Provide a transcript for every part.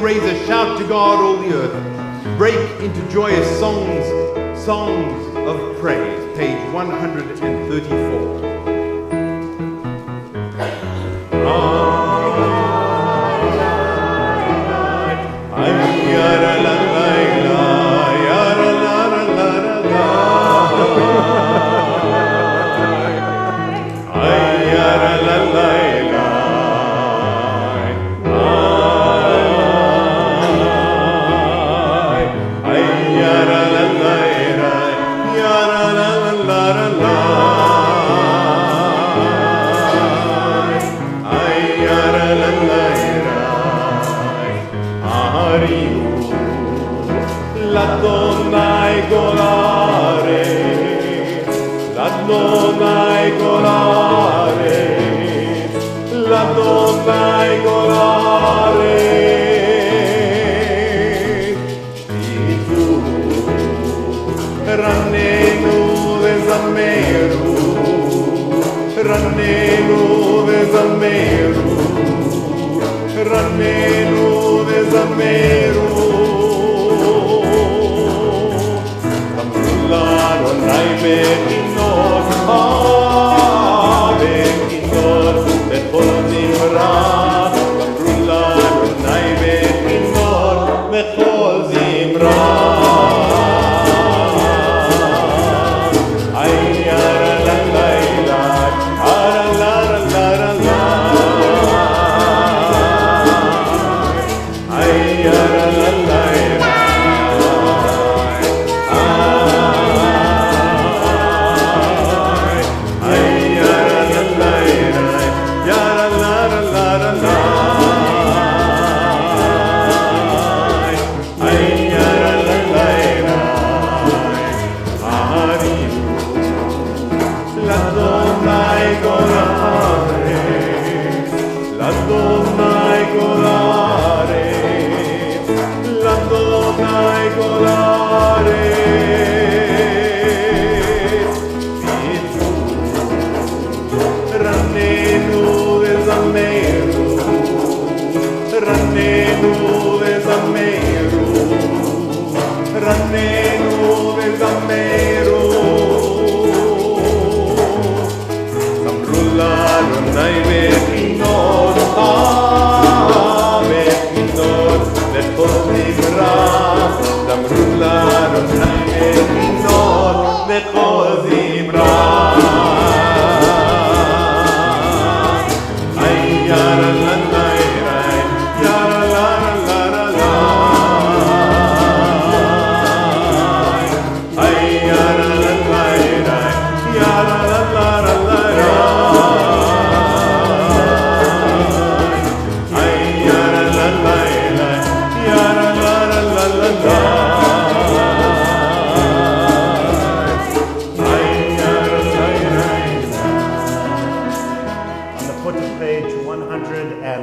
Raise a shout to God, all the earth. Break into joyous songs of praise. Page 134.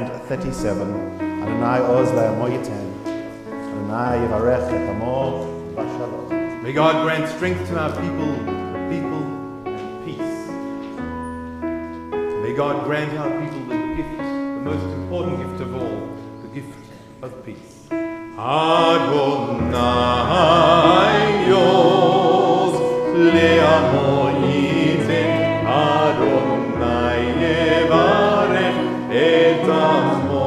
137. Adonai oz le'amo yitem. Adonai yivarech et amo b'shalom. May God grant strength to our people, and peace. May God grant our people the gift, the most important gift of all, the gift of peace. Adonai oz le'amo yitem. Adonai yevarech et amo.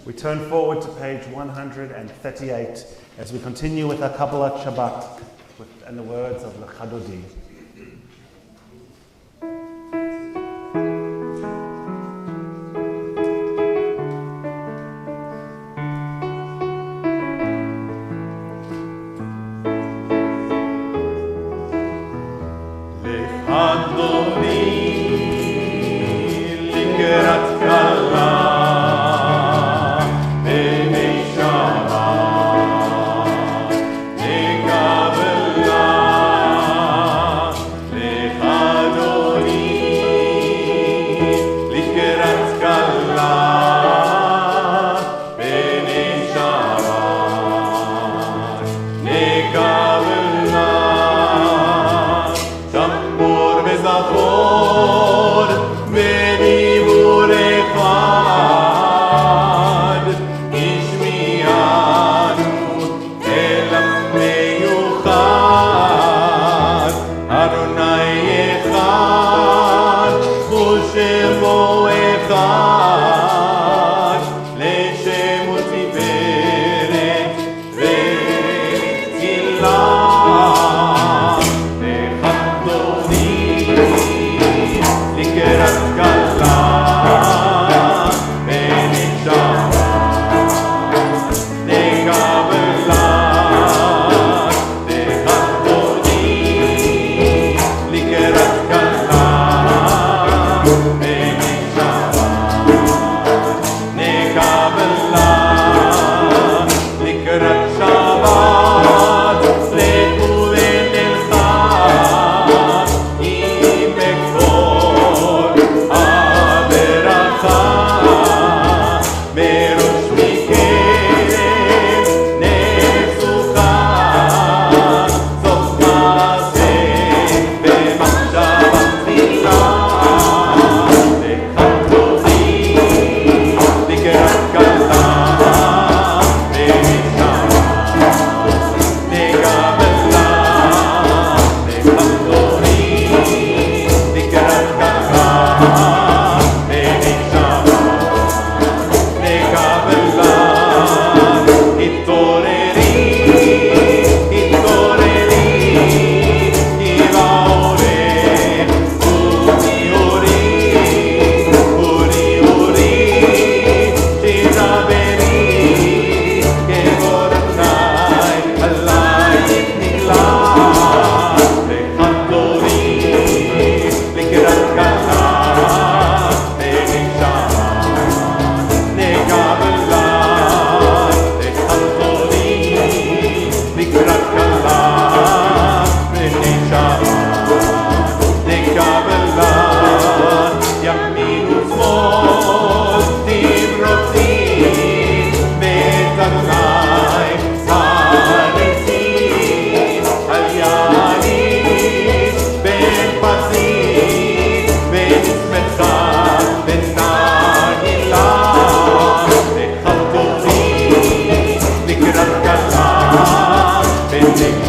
We turn forward to page 138 as we continue with our Kabbalat Shabbat and the words of L'Chadodi. Kabbalat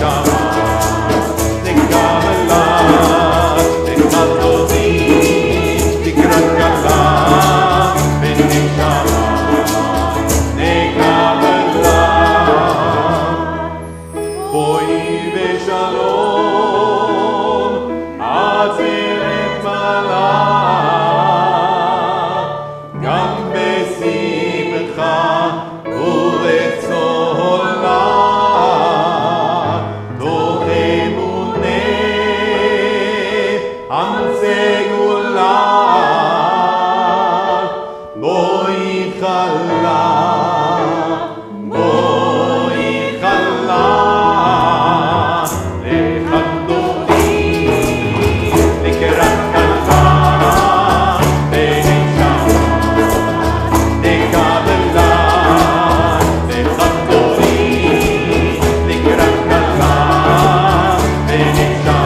Shabbat, the Kabbalat, the Kabbalat, the Kabbalat, the Shabbat, the Kabbalat. Boi v'shalom, atzeret malach, gam besimcha u'betzola, toch emuneh amsegula, boi chala, boi chala, lechadoni, לקראת כלה, בנשמה, לקבלה, לחתוני, לקראת כלה, בנשמה,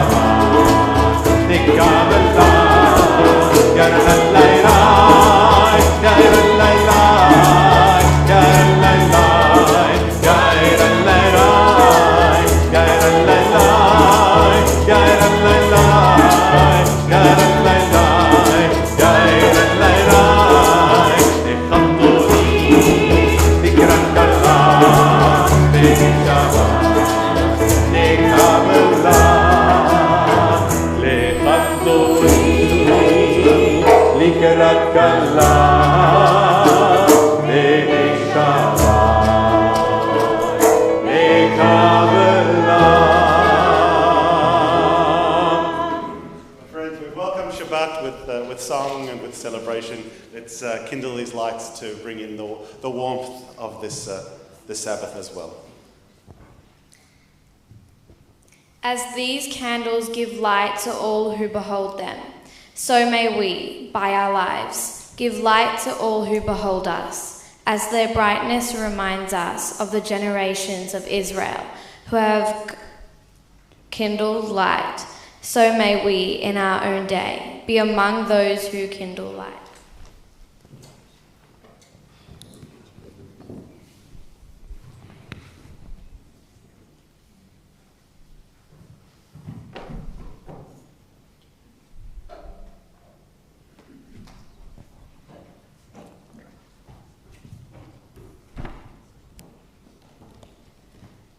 לקבלה, יאללה לילה, יאללה לילה, יאללה לילה, יאללה לילה, יאללה לילה, יאללה לילה, לקראת כלה, בנשמה, לקבלה. Friends, we welcome Shabbat with song and with celebration. Let's kindle these lights to bring in the warmth of this Sabbath as well. As these candles give light to all who behold them, so may we, by our lives, give light to all who behold us, as their brightness reminds us of the generations of Israel who have kindled light. So may we, in our own day, be among those who kindle light.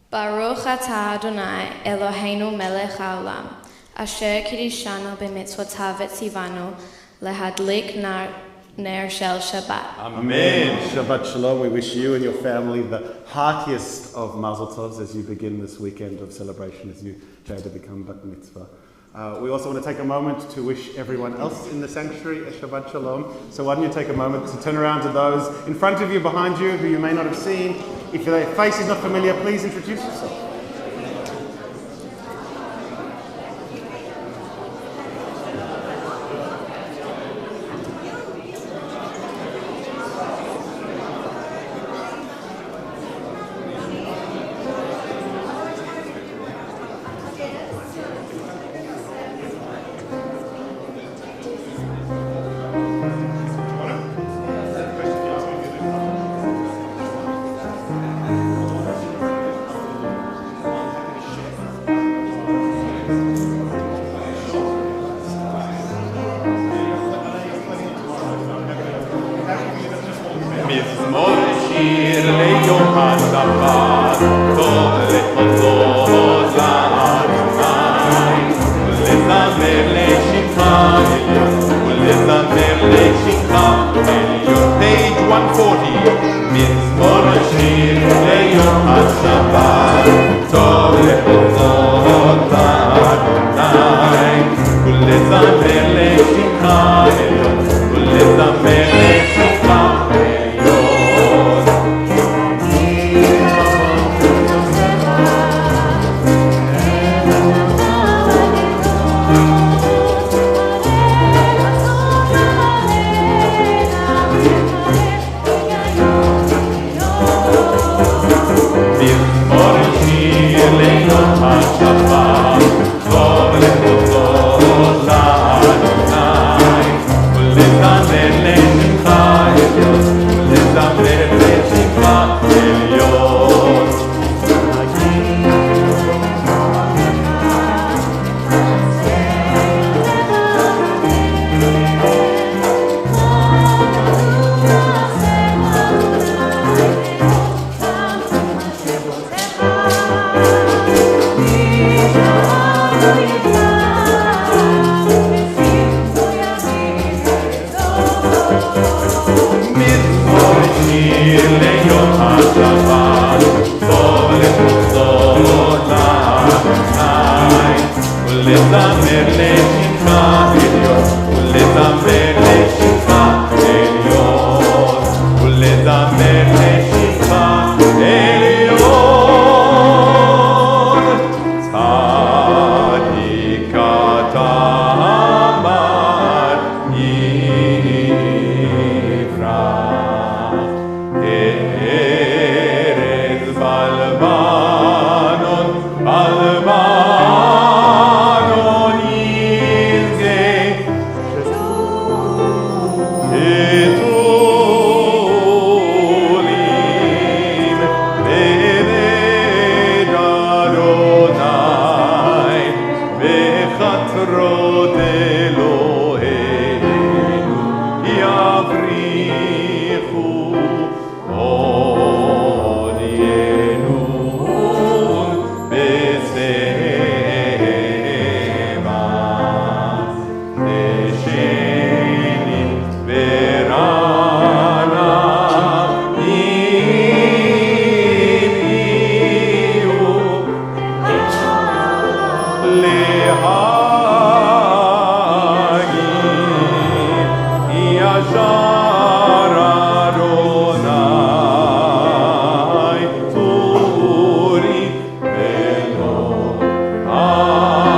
Baruch atah Adonai Eloheinu melech haolam, asher kiddushanu b'mitzvotav v'tzivanu lehadlik ner shel Shabbat. Amen. Shabbat Shalom. We wish you and your family the heartiest of Mazel Tovs as you begin this weekend of celebration as you try to become Bat Mitzvah. We also want to take a moment to wish everyone else in the sanctuary a Shabbat Shalom. So why don't you take a moment to turn around to those in front of you, behind you, who you may not have seen. If their face is not familiar, please introduce yourself. מזמור שיר ליום השבת, טוב לתודות לאדוני, ולזמר לשמך עליון, ולזמר לשמך עליון. Page 140. מזמור שיר ליום השבת, טוב לתודות לאדוני, ולזמר לשמך עליון, ולזמר לשמך ולזמר לשמך עליון, ולזמר לשמך עליון, ולזמר לשמך עליון. צדיק אתה אמר יברח, ארץ בלבנון, בלבנון יזכה, כתולים בבית אדוני, בחצרות אלוהינו יבריחו עוד ינון בצבע דשנים ורעננים יהיו להגיד ישר אדוני צורי ולא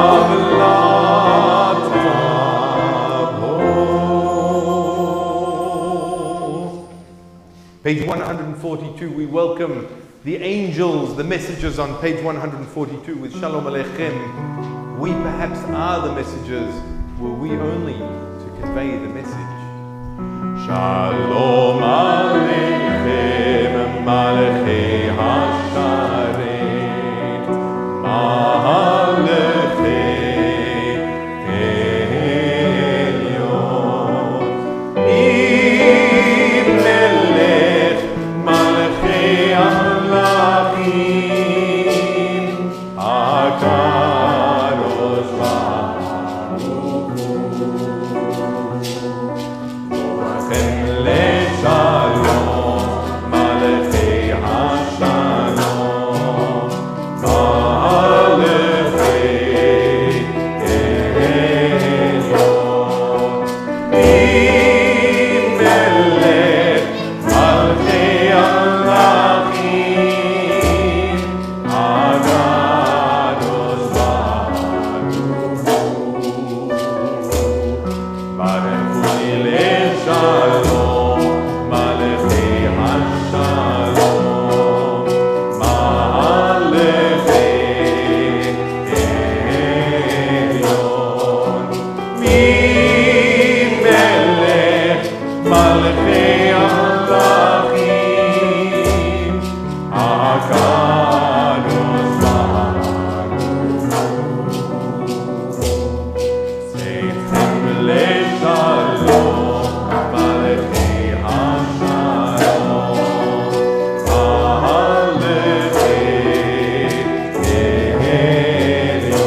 עוולת תבוא. Page 142, we welcome the angels, the messengers on page 142 with Shalom Aleichem. We perhaps are the messengers, were we only to convey the message. Shalom Aleichem, Malachei HaSharet, Malachei Elyon, Melech, Malachei Amlachim, HaKadosh Baruch Hu, Borachem leShalom, Malachei HaShalom, Malachei Elyon, Melech, Malachei Amlachim, HaKadosh Baruch Hu, Baruch Hu leShalom, Malachei HaShalom, Malachei Elyon, Melech, Malachei Amlachim, HaKadosh Baruch Hu, Tzeitzem leShalom, Malachei HaShalom, Malachei Elyon,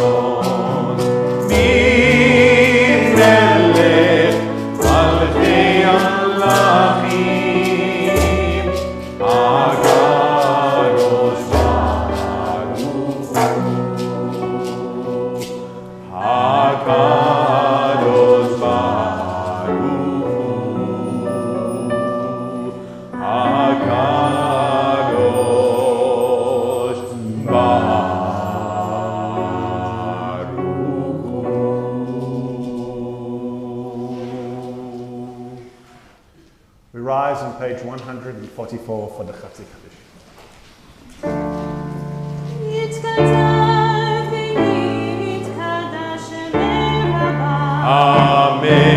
Melech, Malachei Amlachim, HaKadosh Baruch Hu, HaKadosh Baruch Hu, HaKadosh Baruch Hu. We rise on page 144 for the Chatzi Kaddish. Amen.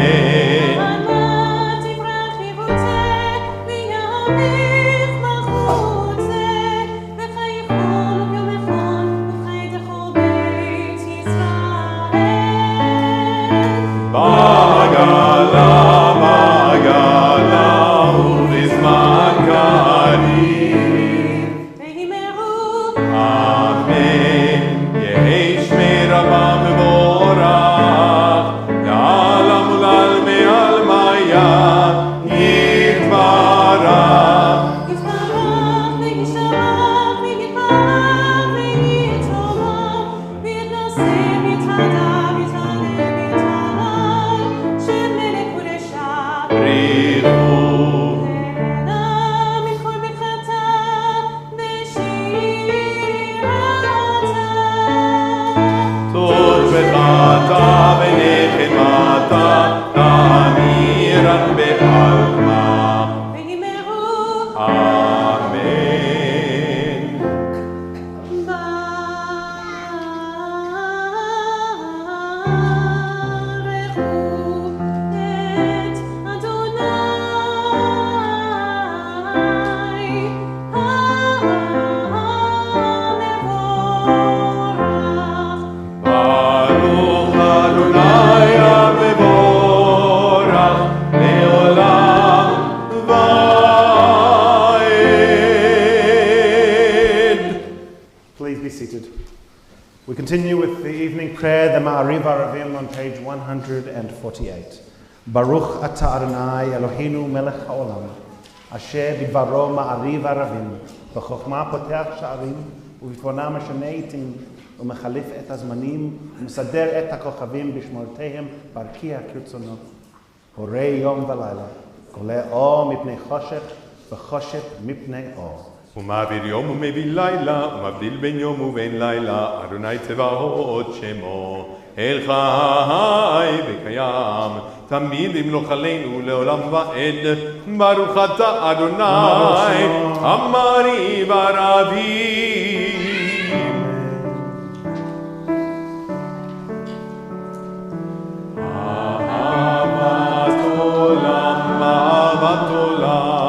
Bagala, Bagala, ובזמן קריב. אמן. יהי שמי רבם מבורך, לעלם ולעלמי עלמיה יתברך. יתברך וישתבח ויתברך ויתברך ויתנשא ויתהדר the evening prayer, the Ma'ariv Aravim on page 148. Baruch Ata Adonai Eloheinu Melech HaOlam, Asher Bidvaro Ma'ariv Aravim, B'chokhmah Poteach Sha'arim, ובפונה משנה עיתים ומחליף את הזמנים ומסדר את הכוכבים בשמורותיהם ברקיע כרצונו. הורה יום ולילה, גולה אור מפני חושך וחושך מפני אור. ומעביר יום ומביא לילה, ומבדיל בין יום ובין לילה, אדוני צבאות שמו, אל חי וקיים, תמיד ימלוך עלינו לעולם ועד, ברוך אתה אדוני, המעריב הרבים. אהבת עולם, אהבת עולם.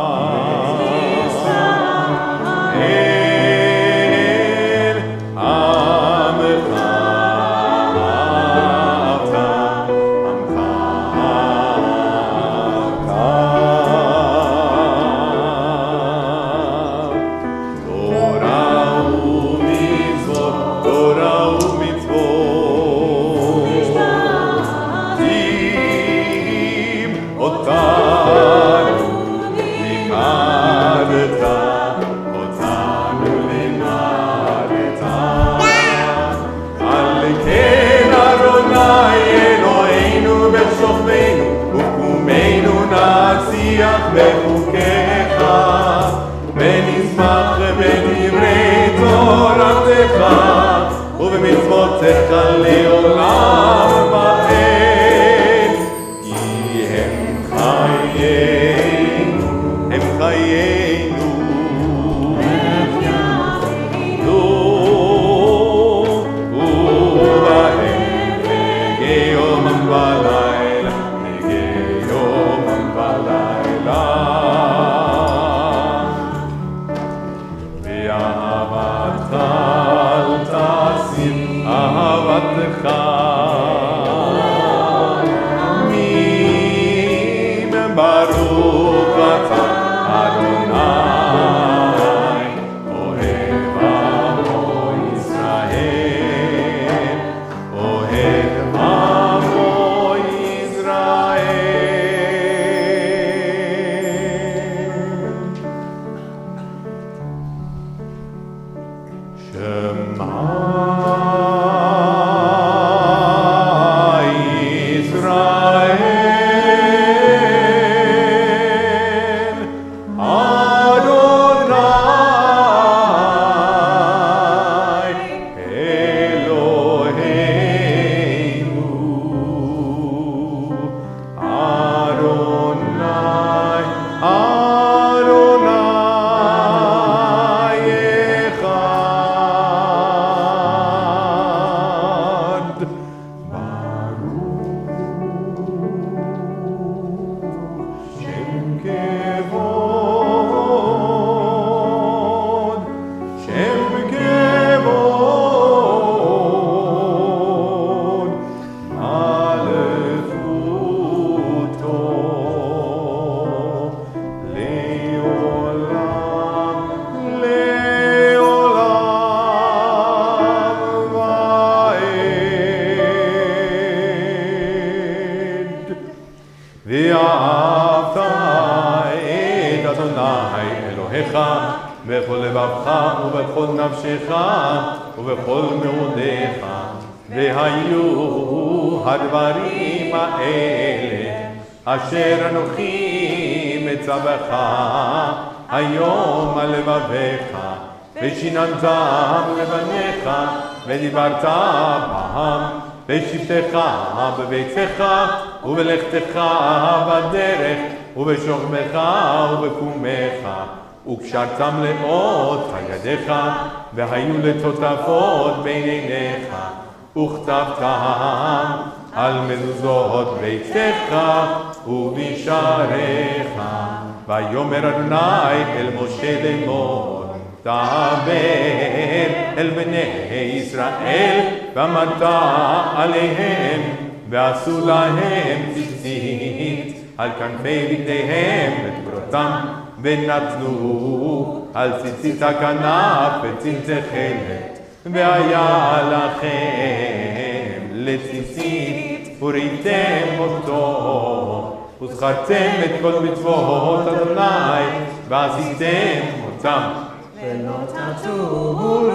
בחוקיך, ונשמח בדברי תורתך, ובמצוותיך לעולם ועד. כי הם חיינו, הם חיינו, ובהם נגי יומם ולילה, נגי יומם ולילה. ואהבתך אל תסיר אהבתך ברוך אתה אדוני אוהב עמו ישראל, אוהב עמו ישראל. שמע ואהבת את אדוני אלוהיך בכל לבבך ובכל נפשך ובכל מאודיך. והיו הדברים האלה אשר אנוכי מצווך היום על לבביך, ושיננתם לבניך ודיברת בהם בשבתך בביתך ובלכתך בדרך ובשוכבך ובקומך, וקשרתם לאות ידיך והיו לטוטפות בין עיניך, וכתבתם על מזוזות ביתך ובשעריך. ויאמר אדוני אל משה לאמור, דבר אל בני ישראל ואמרת עליהם, ועשו להם ציצית על כנפי בגדיהם ותגרותם, ונתנו על ציצית הכנף וציצי חלת, והיה לכם לציצית וראיתם אותו וזכרתם את כל מצוות אדוני ועשיתם אותם ולא תטורו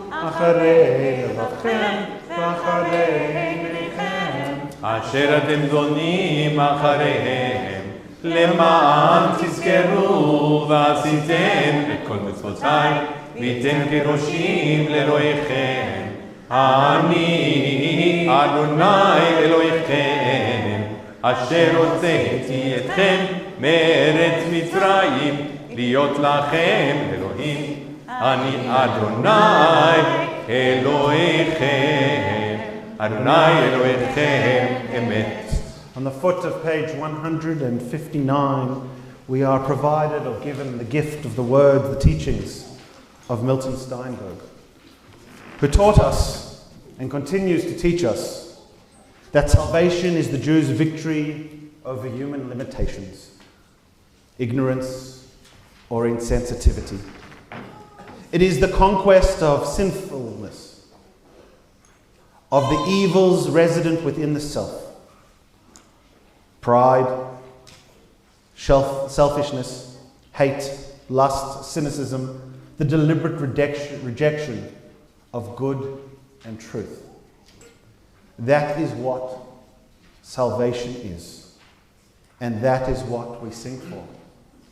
אחרי לבבכם ואחרי עיניכם אשר אתם זונים אחריהם למען תזכרו ועשיתם את כל מצוותיי והייתם כראשים לאלוהיכם אני אדוני אלוהיכם אשר הוצאתי אתכם מארץ מצרים להיות לכם אלוהים אני אדוני אלוהיכם אדוני אלוהיכם אמת. On the foot of page 159, we are provided or given the gift of the word, the teachings of Milton Steinberg, who taught us and continues to teach us that salvation is the Jew's victory over human limitations, ignorance, or insensitivity. It is the conquest of sinfulness, of the evils resident within the self. Pride, selfishness, hate, lust, cynicism, the deliberate rejection of good and truth. That is what salvation is. And that is what we sing for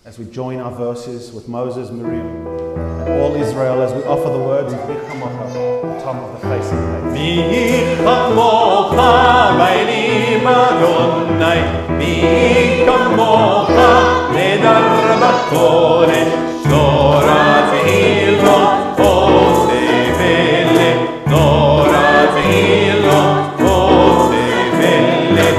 as we join our verses with Moses, Miriam, and all Israel as we offer the words of Bichamocha, the top of the facing page. Bichamocha, Bailim Adonai, Bichamocha, Nedar Bakodesh, Norat Ilot, Osevele, Norat Ilot, Osevele.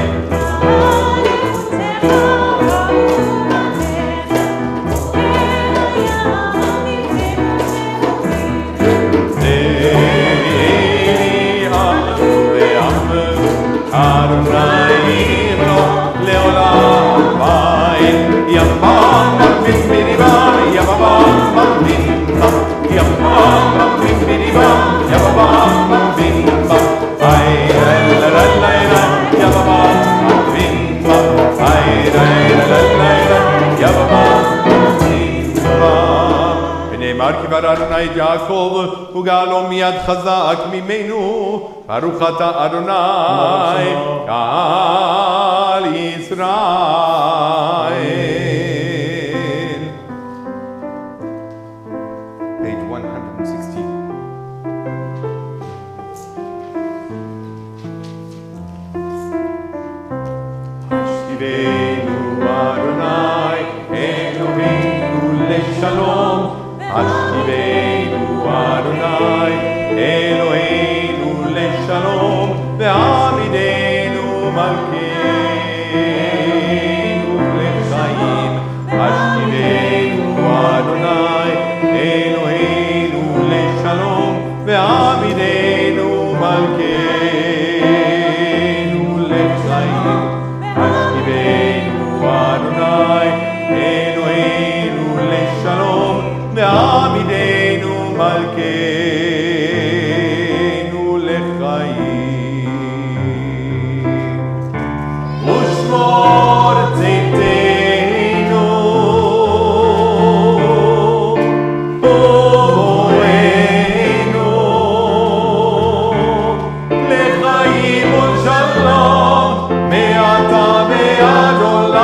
כבר אדוני את יעקב וגאלו מיד חזק ממנו ברוך אתה אדוני גאל ישראל. Page 160. השכיבנו אדוני אלוהינו לשלום השכיבנו אדוני אלוהינו לשלום ועמידנו מלכנו לחיים השכיבנו אדוני אלוהינו לשלום ועמידנו מלכנו לחיים השכיבנו אדוני אלוהינו לשלום ועמידנו מלכנו לחיים ושמור צאתנו ובואנו לחיים ולשלום מעתה ועד עולם.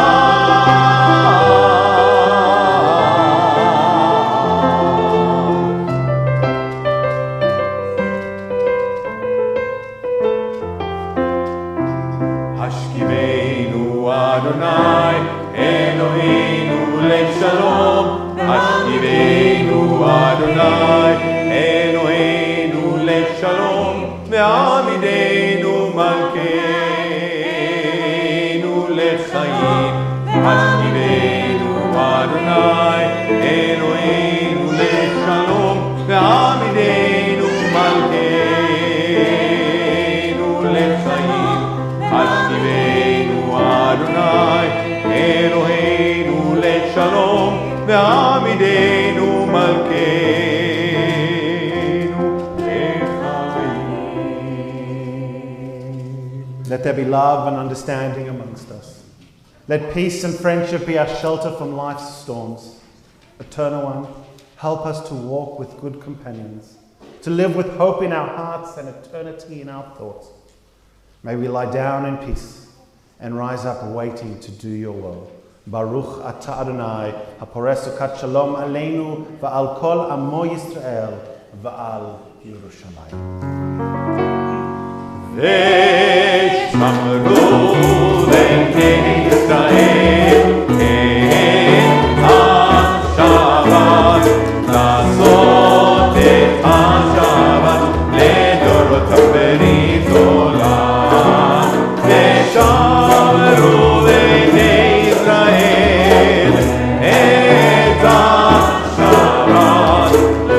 השכיבנו אדוני אלוהינו לשלום השכיבנו אדוני אלוהינו לשלום ועמידנו מלכנו לחיים השכיבנו אדוני אלוהינו לשלום ועמידנו מלכנו לחיים השכיבנו אדוני אלוהינו לשלום ועמידנו מלכנו Let there be love and understanding amongst us. Let peace and friendship be our shelter from life's storms. Eternal One, help us to walk with good companions, to live with hope in our hearts and eternity in our thoughts. May we lie down in peace and rise up waiting to do your will. Baruch Ata Adonai, haporesu kat shalom aleinu va'al kol amo Yisrael va'al Yerushalayim. Ve'shamru b'nei Yisrael et ha-Shabbat la'asot et ha-Shabbat ledorotam berit olam. Ve'shamru b'nei Yisrael et ha-Shabbat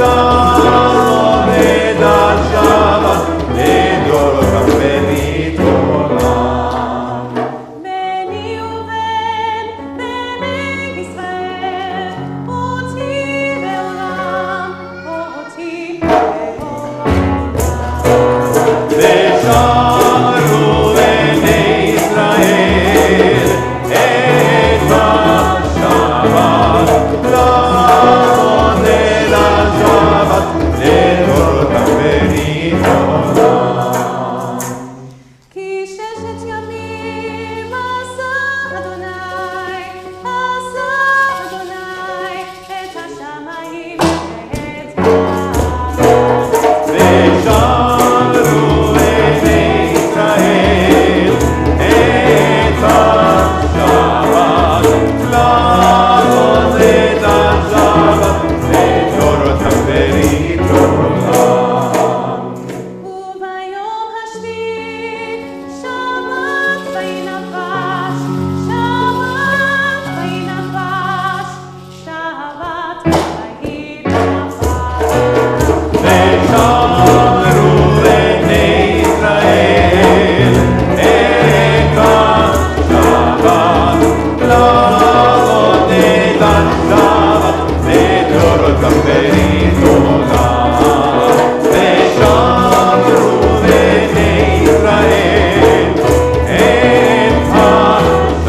la'asot et ha-Shabbat ledorotam berit olam. Beni uven, beni Israel, oti ve'olam, oti ve'olam. Ve'shamru b'nei Yisrael et ha-Shabbat la'asot et ha-Shabbat ledorotam berit olam. כי ששת ימים עשה אדוני את השמיים ואת הארץ. Ve'shamru b'nei Yisrael et ha-Shabbat la'asot et ha-Shabbat ledorotam berit olam. וביום השביעי שבת וינפש, שבת וינפש, שבת וינפש. Ve'shamru b'nei Yisrael et ha-Shabbat la'asot et ha-Shabbat ledorotam berit olam. Ve'shamru b'nei Yisrael et ha-Shabbat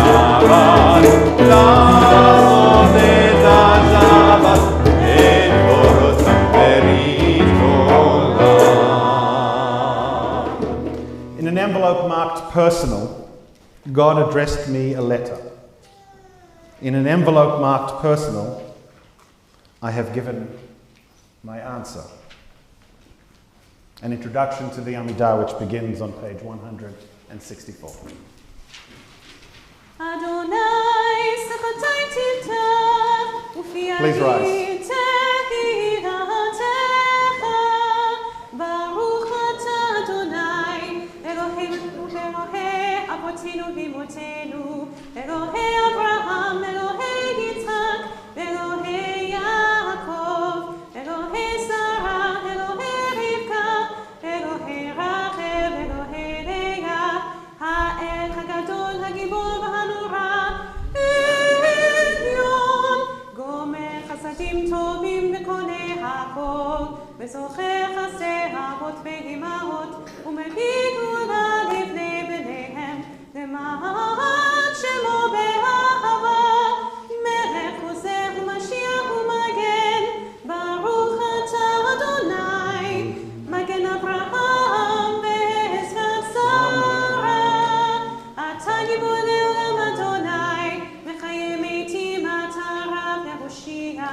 la'asot et ha-Shabbat ledorotam berit olam. In an envelope marked personal, God addressed me a letter. In an envelope marked personal, I have given my answer. An introduction to the Amidah, which begins on page 164. אדוני שפתי תפתח ופי Please rise. אני תהילתך. ברוך אתה אדוני אלוהינו ואלוהי אבותינו ואמותינו, אלוהי אברהם, אלוהי יצחק ואלוהי יעקב, אלוהי שרה, אלוהי רבקה, אלוהי רחל, אלוהי לאה, האל הגדול, הגיבור והנורא, עליון, גומר חסדים טובים וקונה הכל, וזוכר חסדי אבות ואימהות, ומביא גאולה לבני בניהם, למען שמו באהבה, מלך עוזר ומשיח ומגן, ברוך אתה אדוני, מגן אברהם ועזרת שרה. אתה גיבור לעולם אדוני, מחיה מתים אתה רב והושיע,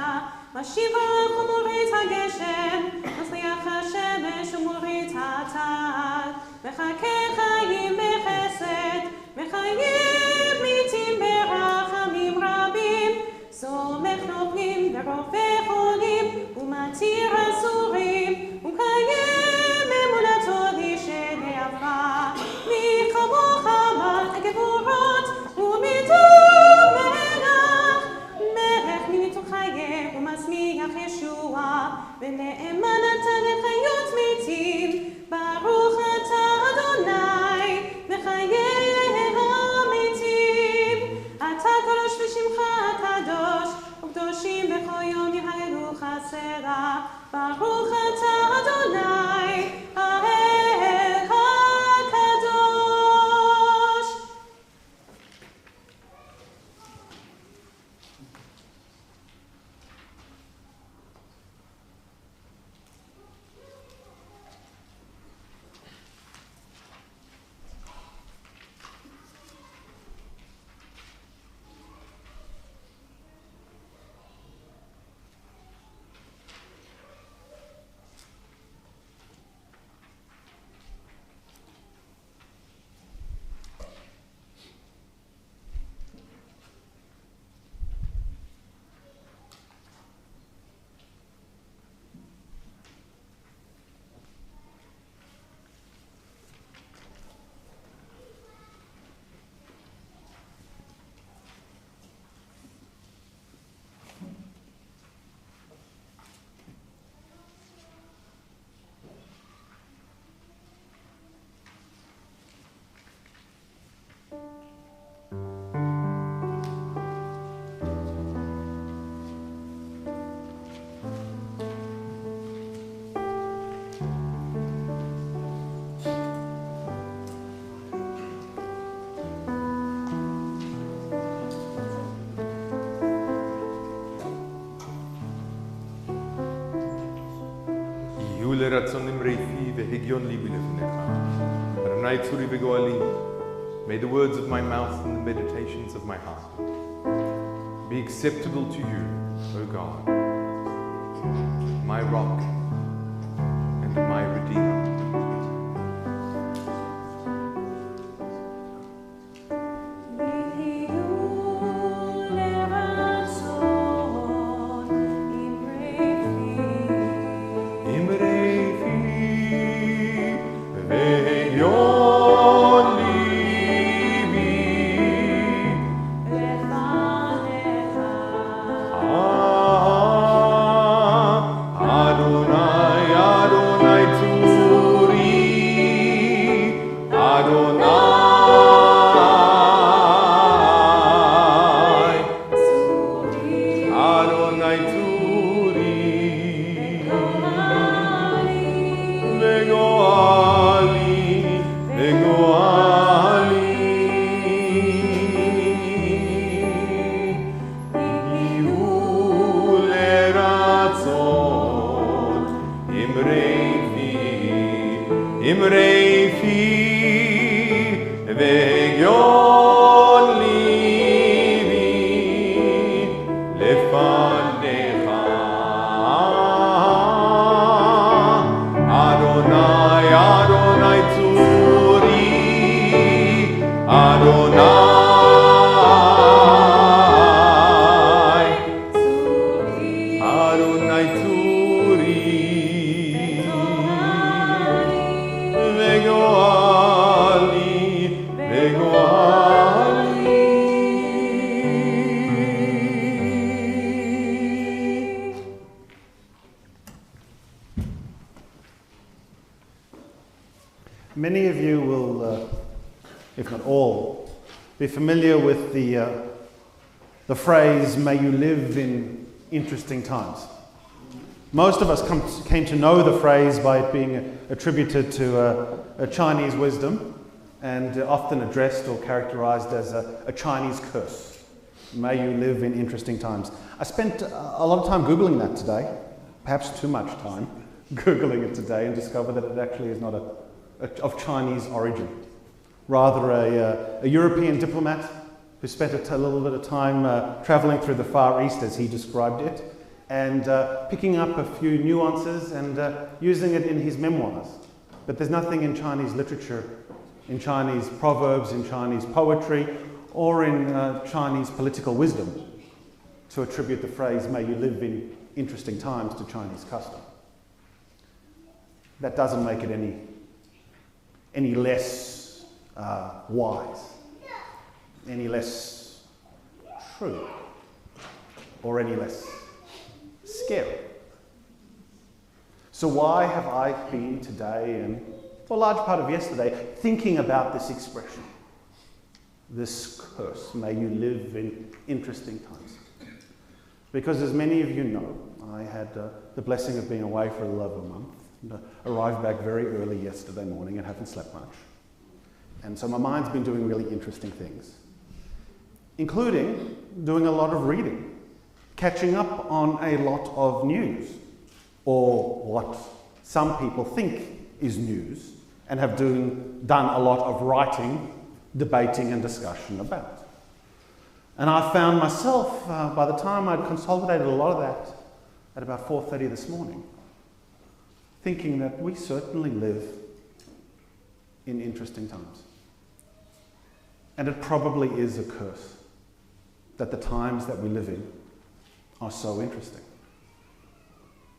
משיב רוח ומוריד הגשם, מצליח השמש ומוריד הטל, מחכה חיים בחסד, מחיים מתים ברחמים רבים, סומך נופלים ורופא חולים, ומתיר אסורים, ומקיים אמונתו לשני עפר, מי כמוך מלך גבורות, ומטוב מלך, מלך ממיתות חיה, ומשמיח ישועה, ונאמן אתה לחיות מתים, ברוך אתה אדוני, מחיה המתים. אתה קדוש ושמך הקדוש, וקדושים בכל יום יהללוך סלה. ברוך אתה אדוני, האל הקדוש. leratzon imrei fi v'higyon li b'lefnecha. Adonai tzuri v'goali. May the words of my mouth and the meditations of my heart be acceptable to you, O God, my rock and my redeemer. Many of you will, if not all, be familiar with the phrase, "May you live in interesting times." Most of us came to know the phrase by it being attributed to a Chinese wisdom and often addressed or characterized as a Chinese curse. May you live in interesting times. I spent a lot of time Googling that today, perhaps too much time Googling it today, and discovered that it actually is not of Chinese origin. Rather a European diplomat who spent a little bit of time traveling through the Far East, as he described it, and picking up a few nuances and using it in his memoirs. But there's nothing in Chinese literature, in Chinese proverbs, in Chinese poetry, or in Chinese political wisdom to attribute the phrase, "May you live in interesting times," to Chinese custom. That doesn't make it any less wise, any less true, or any less scary. So why have I been today, and for a large part of yesterday, thinking about this expression, this curse, "May you live in interesting times"? Because as many of you know, I had the blessing of being away for a little over a month. Arrived back very early yesterday morning and haven't slept much. And so my mind's been doing really interesting things, including doing a lot of reading, catching up on a lot of news, or what some people think is news, and have done a lot of writing, debating and discussion about. And I found myself, by the time I'd consolidated a lot of that at about 4:30 this morning, thinking that we certainly live in interesting times. And it probably is a curse that the times that we live in are so interesting.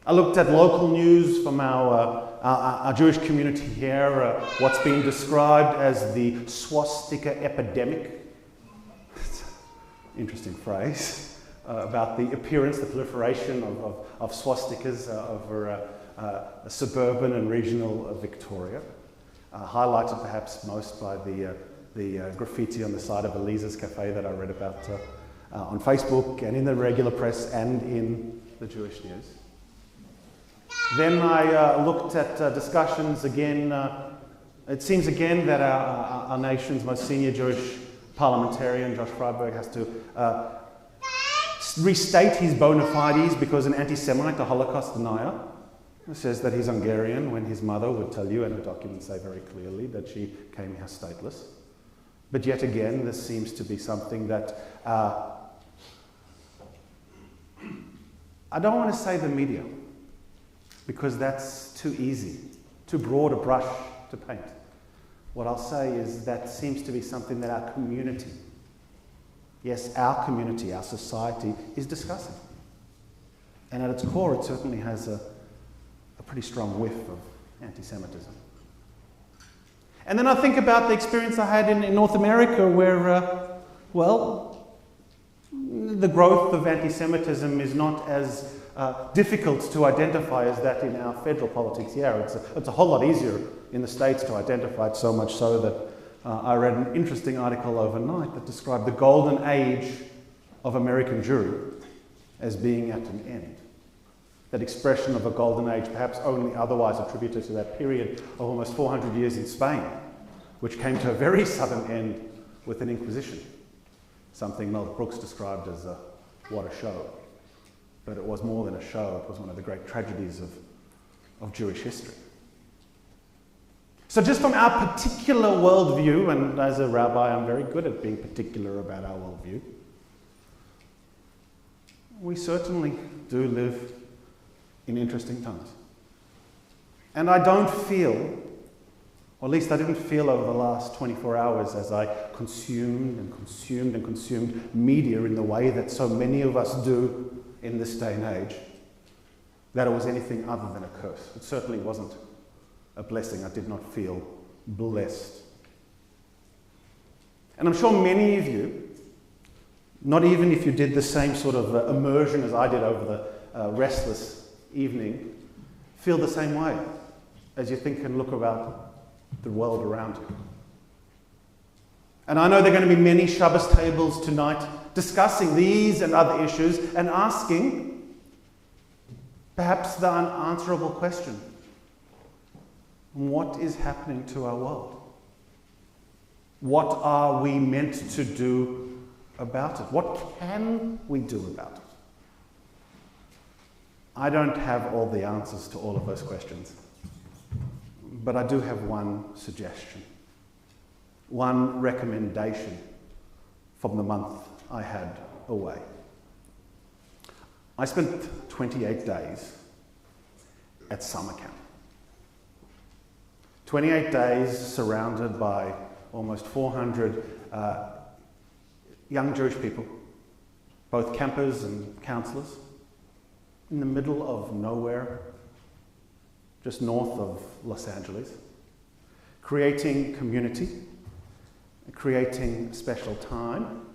I looked at local news from our Jewish community here, what's been described as the swastika epidemic. It's an interesting phrase, about the appearance, the proliferation of swastikas over suburban and regional Victoria, highlighted perhaps most by the graffiti on the side of Elisa's Cafe that I read about on Facebook and in the regular press and in the Jewish news. Then I looked at discussions again. It seems again that our nation's most senior Jewish parliamentarian, Josh Freiberg, has to restate his bona fides because an anti-Semite, a Holocaust denier, It says that he's Hungarian when his mother would tell you, and the documents say very clearly, that she came here stateless. But yet again, this seems to be something that I don't want to say the media, because that's too easy, too broad a brush to paint. What I'll say is that seems to be something that our community, yes, our community, our society, is discussing. And at its core, it certainly has a pretty strong whiff of anti-Semitism. And then I think about the experience I had in North America where, the growth of anti-Semitism is not as difficult to identify as that in our federal politics here. It's a whole lot easier in the States to identify it, so much so that I read an interesting article overnight that described the golden age of American Jewry as being at an end. That expression of a golden age perhaps only otherwise attributed to that period of almost 400 years in Spain, which came to a very sudden end with an Inquisition. Something Mel Brooks described as what a show. But it was more than a show, it was one of the great tragedies of Jewish history. So just from our particular worldview, and as a rabbi I'm very good at being particular about our worldview, we certainly do live in interesting times. And I don't feel, or at least I didn't feel over the last 24 hours as I consumed media in the way that so many of us do in this day and age, that it was anything other than a curse. It certainly wasn't a blessing. I did not feel blessed. And I'm sure many of you, not even if you did the same sort of immersion as I did over the restless evening, feel the same way as you think and look about the world around you. And I know there are going to be many Shabbos tables tonight discussing these and other issues and asking perhaps the unanswerable question: what is happening to our world? What are we meant to do about it? What can we do about it? I don't have all the answers to all of those questions, but I do have one suggestion, one recommendation from the month I had away. I spent 28 days at summer camp. 28 days surrounded by almost 400 young Jewish people, both campers and counselors, in the middle of nowhere, just north of Los Angeles, creating community, creating special time,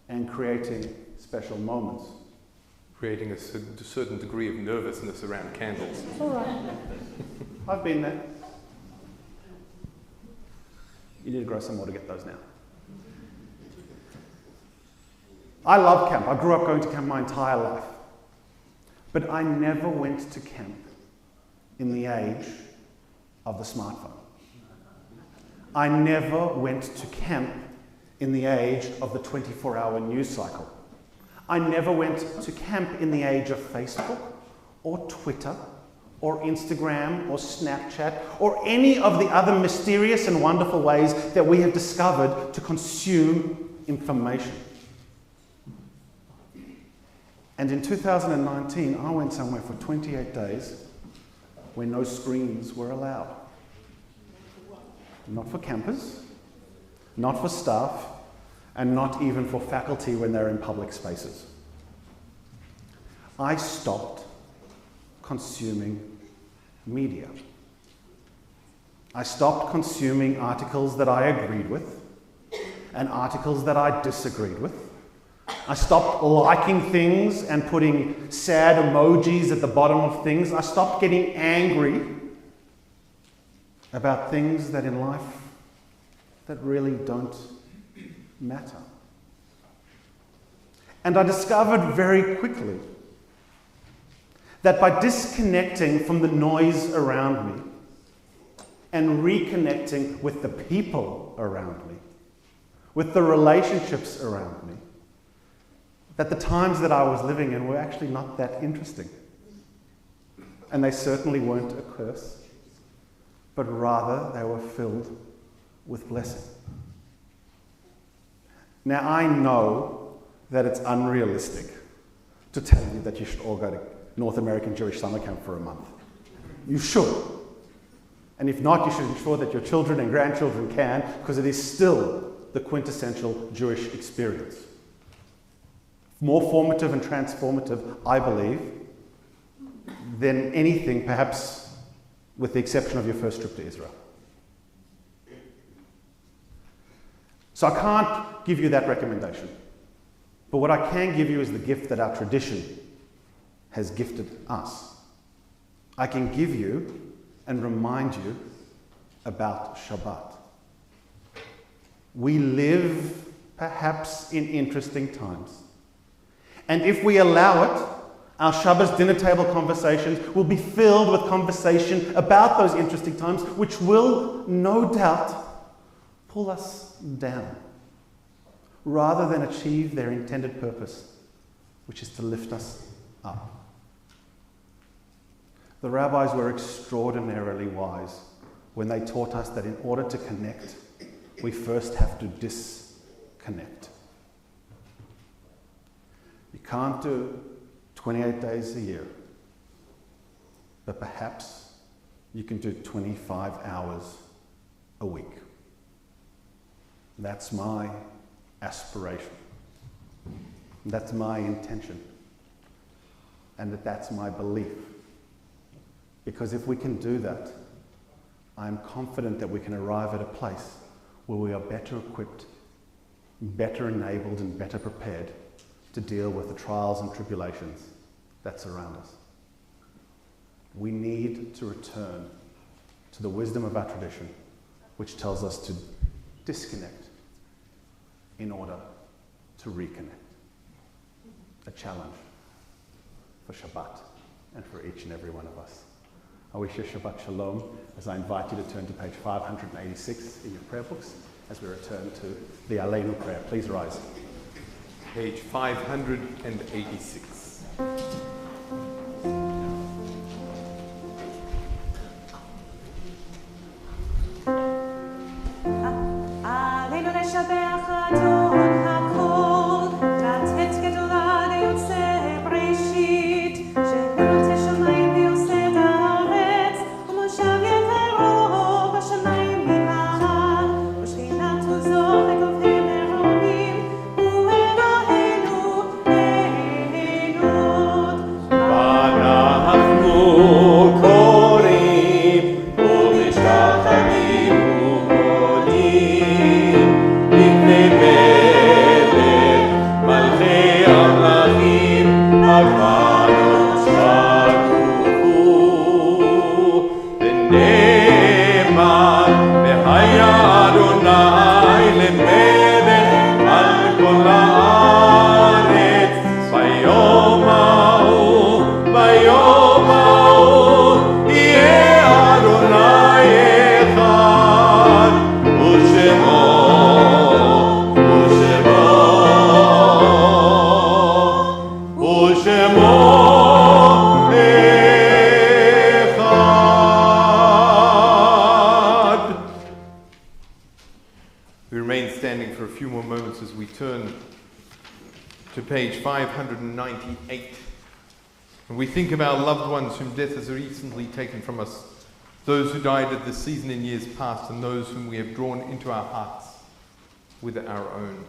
and creating special moments. Creating a certain degree of nervousness around candles. All right. I've been there. You need to grow some more to get those now. I love camp. I grew up going to camp my entire life. But I never went to camp in the age of the smartphone. I never went to camp in the age of the 24-hour news cycle. I never went to camp in the age of Facebook or Twitter or Instagram or Snapchat or any of the other mysterious and wonderful ways that we have discovered to consume information. And in 2019, I went somewhere for 28 days where no screens were allowed. Not for campers, not for staff, and not even for faculty when they're in public spaces. I stopped consuming media. I stopped consuming articles that I agreed with and articles that I disagreed with. I stopped liking things and putting sad emojis at the bottom of things. I stopped getting angry about things that in life that really don't matter. And I discovered very quickly that by disconnecting from the noise around me and reconnecting with the people around me, with the relationships around me, that the times that I was living in were actually not that interesting. and they certainly weren't a curse, but rather they were filled with blessing. Now, I know that it's unrealistic to tell you that you should all go to North American Jewish summer camp for a month. You should. And if not, you should ensure that your children and grandchildren can, because it is still the quintessential Jewish experience. More formative and transformative, I believe, than anything, perhaps with the exception of your first trip to Israel. So I can't give you that recommendation. But what I can give you is the gift that our tradition has gifted us. I can give you and remind you about Shabbat. We live perhaps in interesting times. And if we allow it, our Shabbos dinner table conversations will be filled with conversation about those interesting times, which will, no doubt, pull us down, rather than achieve their intended purpose, which is to lift us up. The rabbis were extraordinarily wise when they taught us that in order to connect, we first have to disconnect. You can't do 28 days a year, but perhaps you can do 25 hours a week. That's my aspiration. That's my intention. And that's my belief. Because if we can do that, I'm confident that we can arrive at a place where we are better equipped, better enabled, and better prepared to deal with the trials and tribulations that surround us. We need to return to the wisdom of our tradition, which tells us to disconnect in order to reconnect. A challenge for Shabbat and for each and every one of us. I wish you Shabbat Shalom as I invite you to turn to page 586 in your prayer books as we return to the Aleinu prayer. Please rise. Page 586. עלינו לשבח אדון הכל, לתת גדולה ליוצר בראשית, שבנותן שמיים ויוסד הארץ, ומושב יתרו בשמיים ממעל, ושכינת עוזו וגובהי מרומים, ואלוהינו לילות. ואנחנו קוראים ומשתחווים ומודים לפני מלך מלכי המלכים הקדוש ברוך הוא ונאמר והיה אדוני למלך על כל הארץ ביום ההוא יהיה אדוני אחד ושמו אחד. We remain standing for a few more moments as we turn to page 598. And we think of our loved ones whom death has recently taken from us, those who died at this season in years past, and those whom we have drawn into our hearts with our own.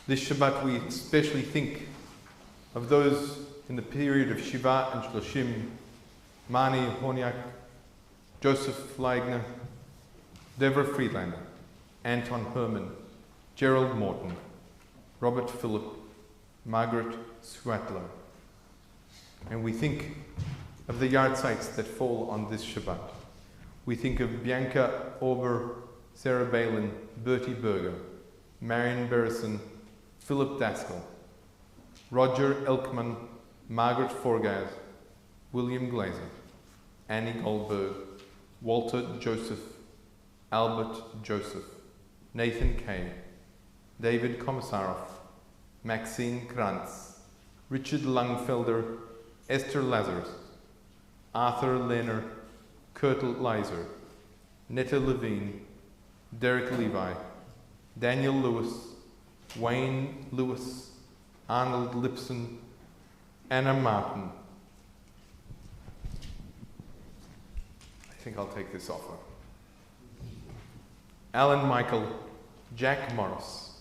This Shabbat we especially think of those in the period of Shiva and Shloshim, Mani Horniak, Joseph Leigner, Deborah Friedlander, Anton Herman, Gerald Morton, Robert Phillip, Margaret Swatlow. And we think of the yahrzeits that fall on this Shabbat. We think of Bianca Auber, Sarah Balin, Bertie Berger, Marion Berison, Philip Daskell, Roger Elkman, Margaret Forgaz, William Glazer, Annie Goldberg, Walter Joseph, Albert Joseph, Nathan Kay, David Komisarov, Maxine Krantz, Richard Lungfelder, Esther Lazarus, Arthur Lehner, Kurtel Leiser, Netta Levine, Derek Levi, Daniel Lewis, Wayne Lewis, Arnold Lipson, Anna Martin. I think I'll take this offer. Alan Michael, Jack Morris,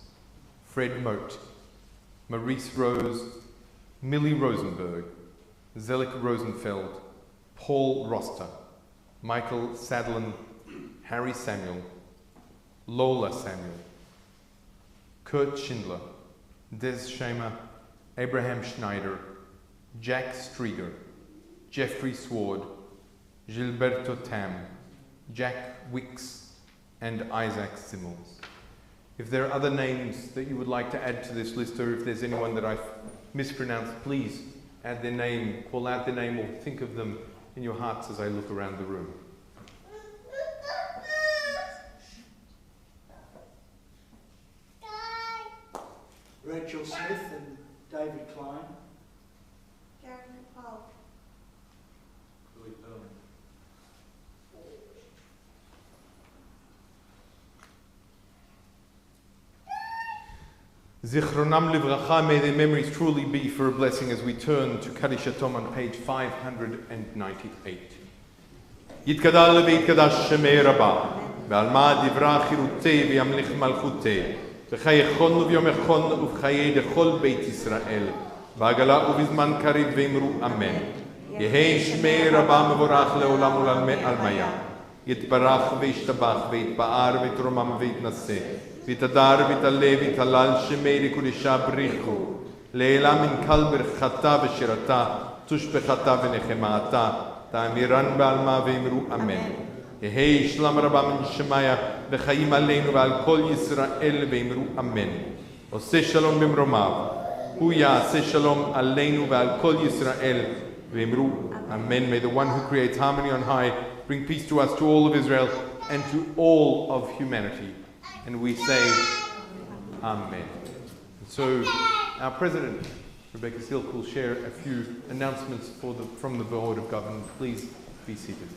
Fred Moat, Maurice Rose, Millie Rosenberg, Zelik Rosenfeld, Paul Roster, Michael Sadlin, Harry Samuel, Lola Samuel, Kurt Schindler, Des Shamer, Abraham Schneider, Jack Strieger, Jeffrey Sward, Gilberto Tam, Jack Wicks, and Isaac Simmels. If there are other names that you would like to add to this list, or if there's anyone that I've mispronounced, please add their name, call out their name, or think of them in your hearts as I look around the room. Rachel Smith and David Klein. Gary Paul. Louis Perlman. Zichronam livracha, may their memories truly be for a blessing as we turn to Kaddish Atom on page 598. Yitkadal v'yitkadash shemei rabba, ve'alma divra chirutei v'yamlich malchutei, v'chayechon v'yomechon uv'chayei dechol beit Yisrael, v'agala uvizman karid v'imru amen. Yehei shmei rabba mevorach leolam u'lalme almaya, yitbarach v'yishtabach v'yitba'ar v'yitromam v'yitnaseh, ויתהדר ויתעלה ויתהלל שמי לקודשה בריחו לעילה מן קל ברכתה ושירתה תושבחתה ונחמתה תאמירן בעלמה ואמרו אמן יהי שלום רבה מן שמיה וחיים עלינו ועל כל ישראל ואמרו אמן עושה שלום במרומיו הוא יעשה שלום עלינו ועל כל ישראל ואמרו amen. May the one who creates harmony on high bring peace to us, to all of Israel and to all of humanity. And we say, Amen. So, our President, Rebecca Silk, will share a few announcements from the Board of Government. Please be seated.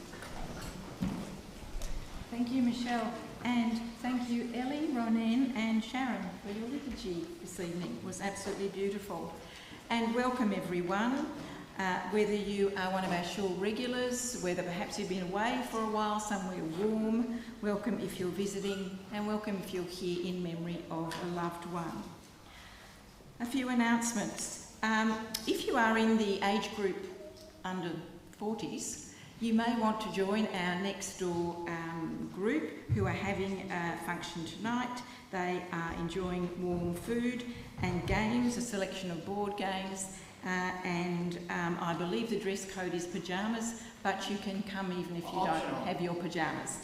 Thank you, Michelle. And thank you, Ellie, Ronan and Sharon, for your liturgy this evening. It was absolutely beautiful. And welcome, everyone. Whether you are one of our shul regulars, whether perhaps you've been away for a while, somewhere warm, welcome if you're visiting, and welcome if you're here in memory of a loved one. A few announcements. If you are in the age group under 40s, you may want to join our next door group who are having a function tonight. They are enjoying warm food and games, a selection of board games, and I believe the dress code is pyjamas, but you can come even if you don't have your pyjamas.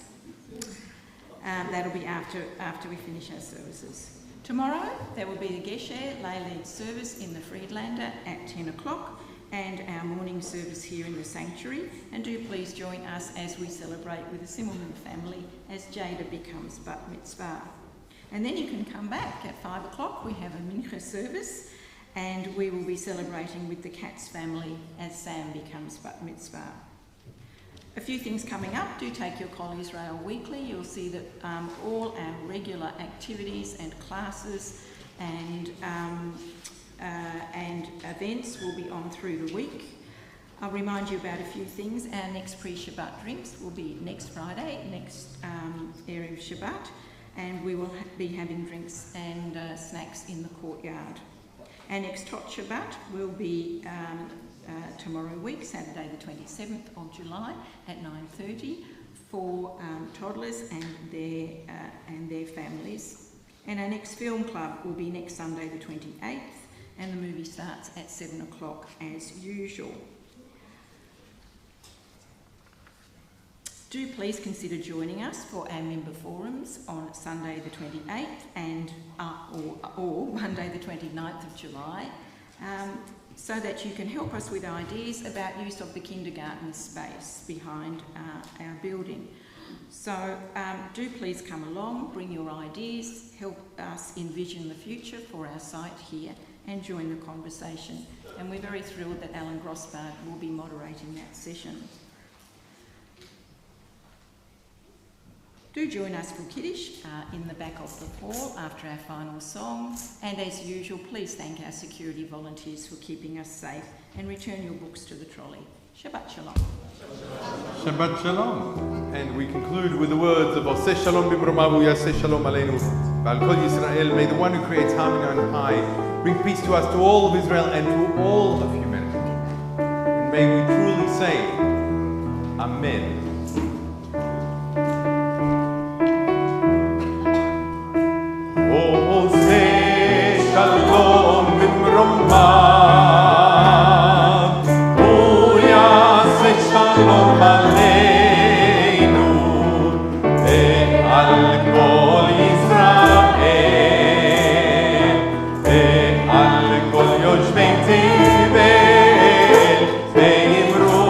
That'll be after we finish our services. Tomorrow there will be the Gesher lay lead service in the Friedlander at 10 o'clock and our morning service here in the sanctuary, and do please join us as we celebrate with the Simmelman family as Jada becomes bat mitzvah. And then you can come back at 5 o'clock. We have a mincha service, and we will be celebrating with the Katz family as Sam becomes bat mitzvah. A few things coming up. Do take your Kol Israel weekly. You'll see that all our regular activities and classes and events will be on through the week. I'll remind you about a few things. Our next pre-Shabbat drinks will be next Friday, next Erev Shabbat, and we will be having drinks and snacks in the courtyard. Our next Tot Shabbat will be tomorrow week, Saturday the 27th of July at 9:30 for toddlers and their families. And our next film club will be next Sunday the 28th, and the movie starts at 7 o'clock as usual. Do please consider joining us for our member forums on Sunday the 28th and or Monday the 29th of July, so that you can help us with ideas about use of the kindergarten space behind our building. So do please come along, bring your ideas, help us envision the future for our site here and join the conversation. And we're very thrilled that Alan Grossbard will be moderating that session. Do join us for Kiddush in the back of the hall after our final song. And as usual, please thank our security volunteers for keeping us safe and return your books to the trolley. Shabbat Shalom. Shabbat Shalom. And we conclude with the words of Oseh Shalom Bimromavu Yaseh Shalom Aleinu V'al Kol Yisrael. May the one who creates harmony on high bring peace to us, to all of Israel, and to all of humanity. And may we truly say, Amen. Oseh Shalom Bimromav Shalom Aleinu ve'al kol Yisrael ve'al kol yoshvei tevel ve'imru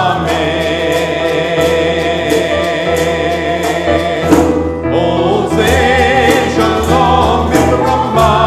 amen. Oseh Shalom Bimromav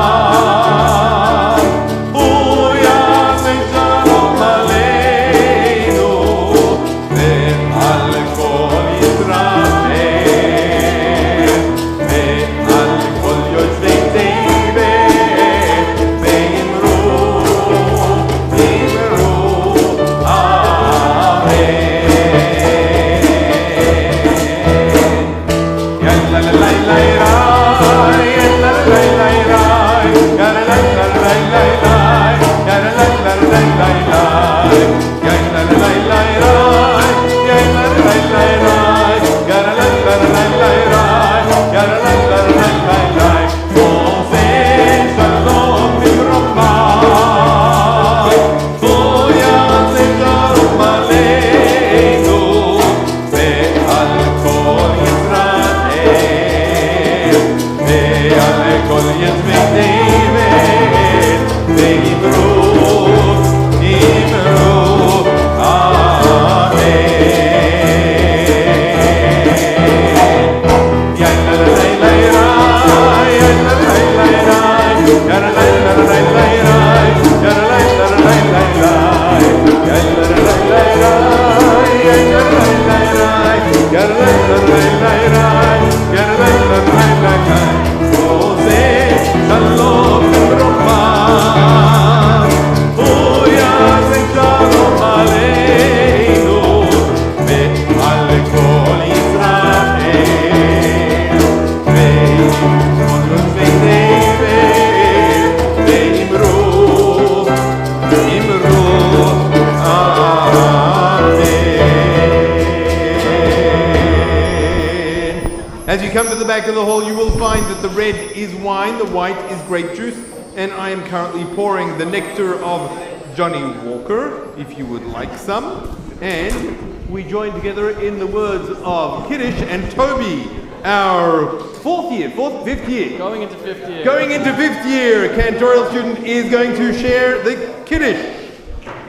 As you come to the back of the hall, you will find that the red is wine, the white is grape juice, and I am currently pouring the nectar of Johnny Walker, if you would like some. And we join together in the words of Kiddush and Toby, our fifth year. Going into fifth year. Going into fifth year, a cantorial student is going to share the Kiddush.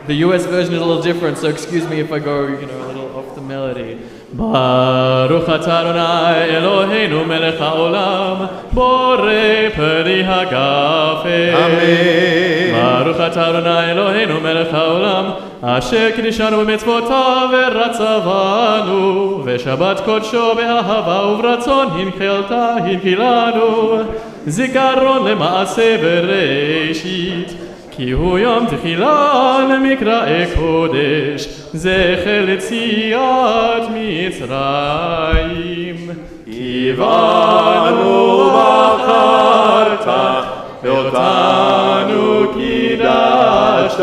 The US version is a little different, so excuse me if I go, a little off the melody. Baruch atah Adonai Eloheinu melech haolam borei peri hagafe. Amen. Baruch atah Adonai Eloheinu melech haolam asher kiddushanu b'mitzvotav v'ratzavanu v'shabbat kodsho be'ahava u'v'ratzon hinkilanu zikaron lema'aseh bereishit כי הוא יום תחילה למקראי קודש, זכר ליציאת מצרים. כי בנו בחרת, ואותנו קידשת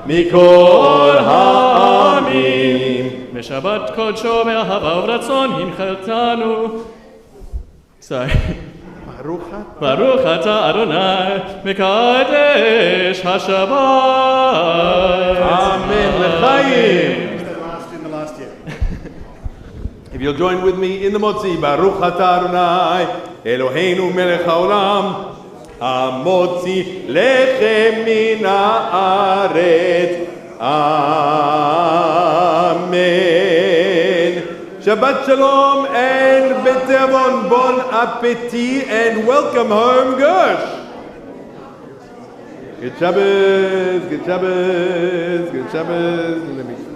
מכל העמים. בשבת קודשו באהבה וברצון הנחלתנו. Sorry. Baruch atah Adonai Mekadesh HaShabbat. Amen. L'chaim. In the last year. If you'll join with me in the Motzi, Baruch atah Adonai Eloheinu melech haolam hamotzi lechem min haaretz. Amen. Shabbat Shalom and Betevon, bon appetit and welcome home, Gersh. Good Shabbos, good Shabbos, good Shabbos. Let me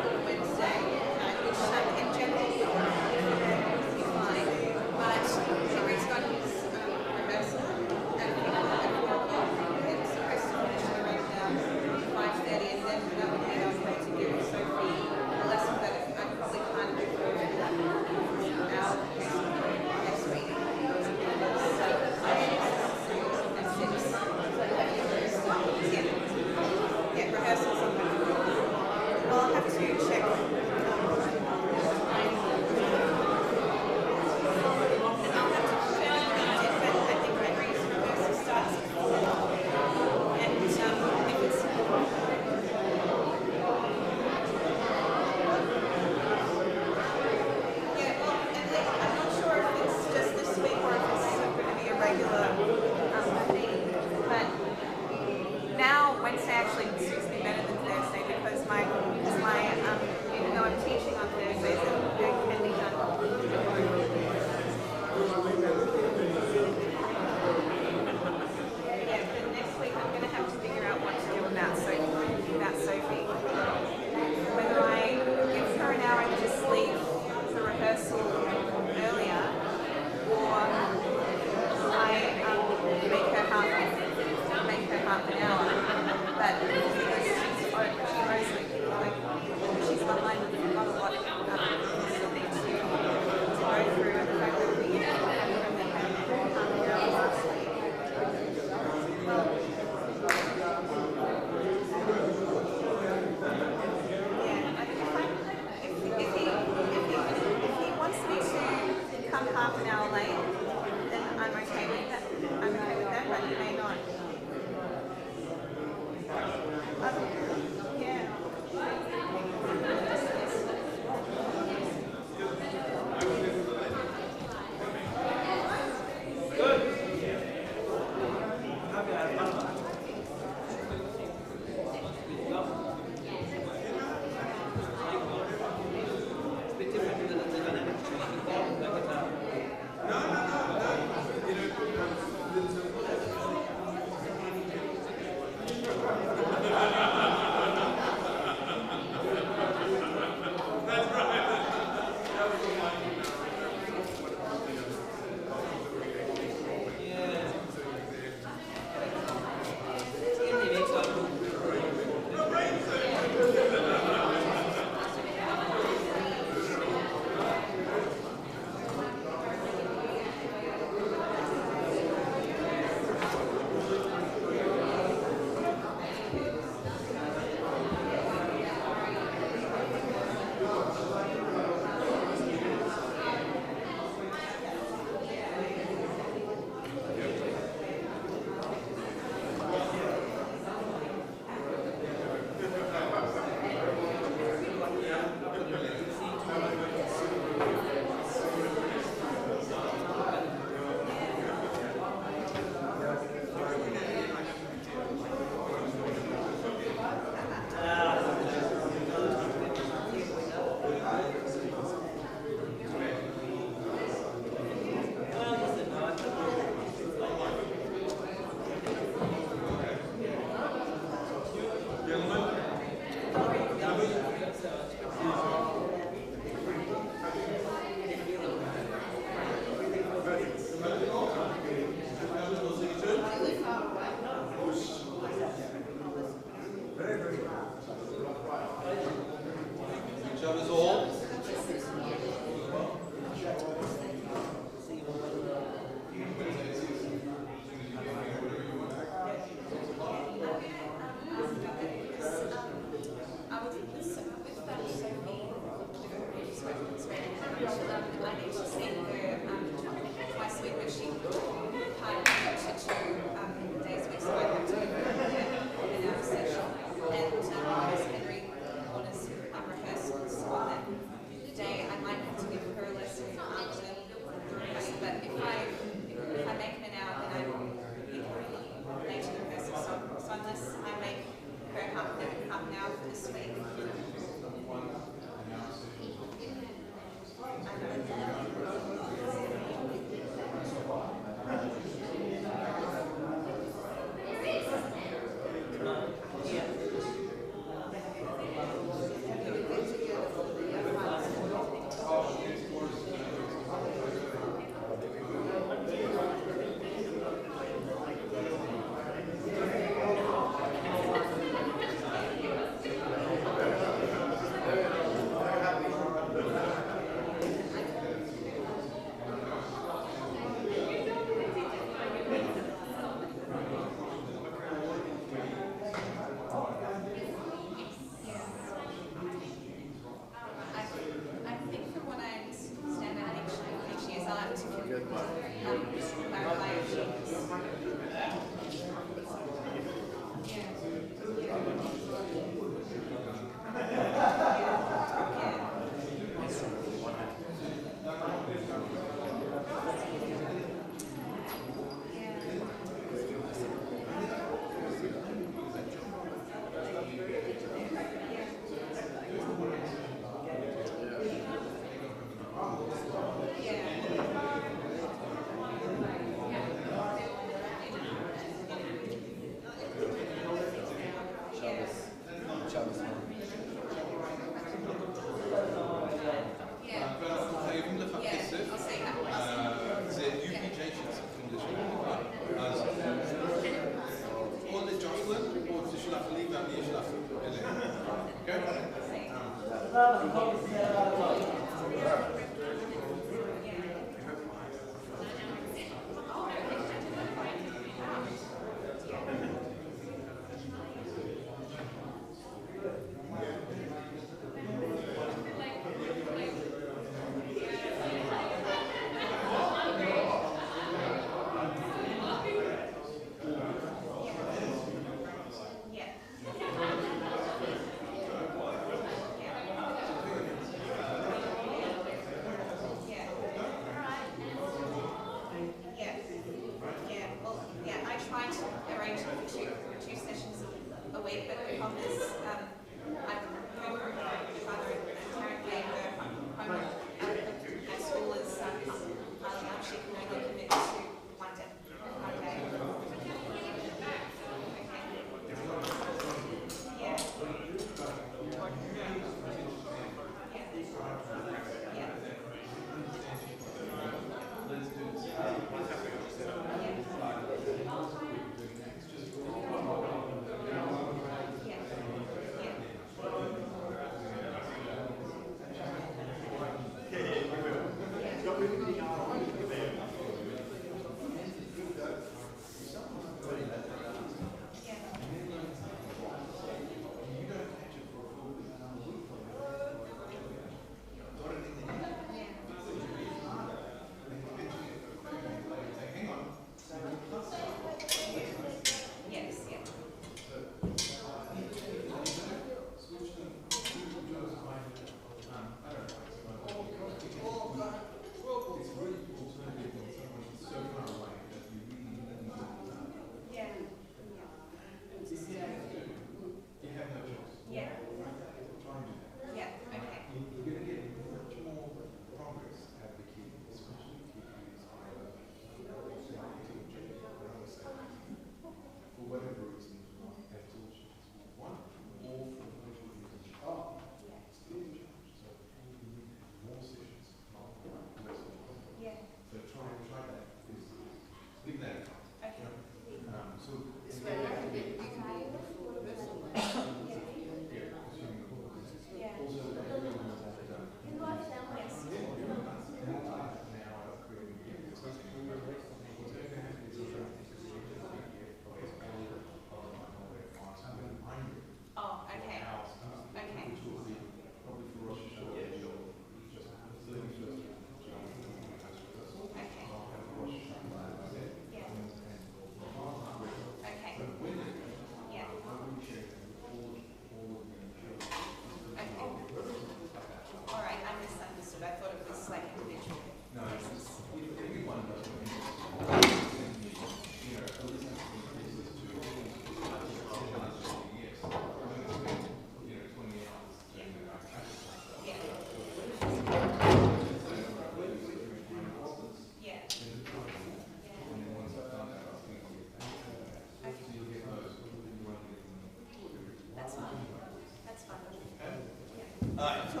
Alright, so,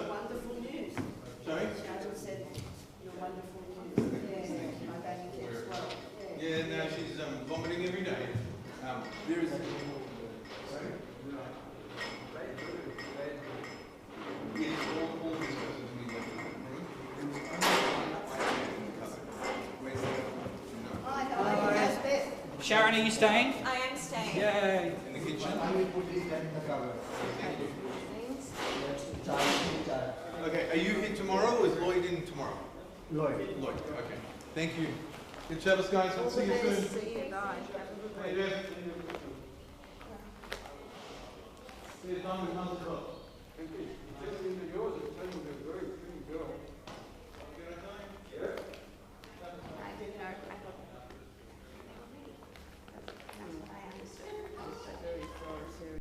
Wonderful news. sorry? Sharon said, your wonderful news. Yeah, my baby gets well. Yeah, now she's vomiting every day. There is. Yes, all these persons we went to the room. Sharon, are you staying? I am staying. Yay! In the kitchen. Okay, are you here tomorrow or is Lloyd in tomorrow? Lloyd, okay. Thank you. Good Shabbos, guys. I'll see you soon. See you, bye. How you doing? See you, Tom. Thank you. Yours is very, very good.